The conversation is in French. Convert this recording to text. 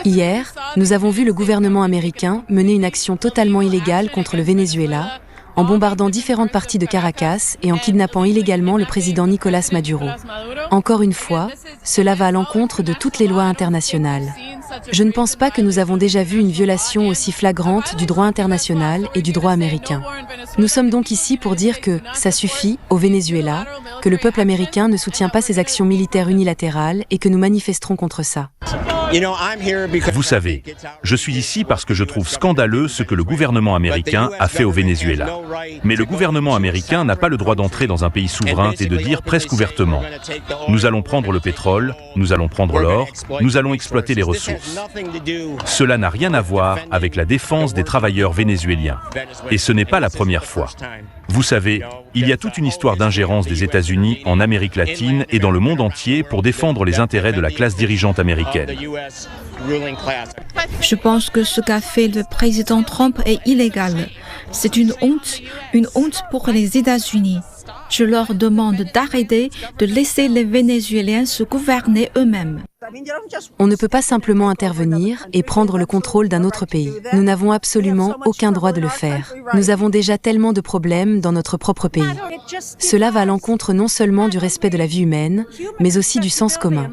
Hier, nous avons vu le gouvernement américain mener une action totalement illégale contre le Venezuela, en bombardant différentes parties de Caracas et en kidnappant illégalement le président Nicolás Maduro. Encore une fois, cela va à l'encontre de toutes les lois internationales. Je ne pense pas que nous avons déjà vu une violation aussi flagrante du droit international et du droit américain. Nous sommes donc ici pour dire que ça suffit au Venezuela, que le peuple américain ne soutient pas ces actions militaires unilatérales et que nous manifesterons contre ça. Vous savez, je suis ici parce que je trouve scandaleux ce que le gouvernement américain a fait au Venezuela. Mais le gouvernement américain n'a pas le droit d'entrer dans un pays souverain et de dire presque ouvertement « Nous allons prendre le pétrole, nous allons prendre l'or, nous allons exploiter les ressources ». Cela n'a rien à voir avec la défense des travailleurs vénézuéliens. Et ce n'est pas la première fois. Vous savez, il y a toute une histoire d'ingérence des États-Unis en Amérique latine et dans le monde entier pour défendre les intérêts de la classe dirigeante américaine. Je pense que ce qu'a fait le président Trump est illégal. C'est une honte pour les États-Unis. Je leur demande d'arrêter de laisser les Vénézuéliens se gouverner eux-mêmes. On ne peut pas simplement intervenir et prendre le contrôle d'un autre pays. Nous n'avons absolument aucun droit de le faire. Nous avons déjà tellement de problèmes dans notre propre pays. Cela va à l'encontre non seulement du respect de la vie humaine, mais aussi du sens commun.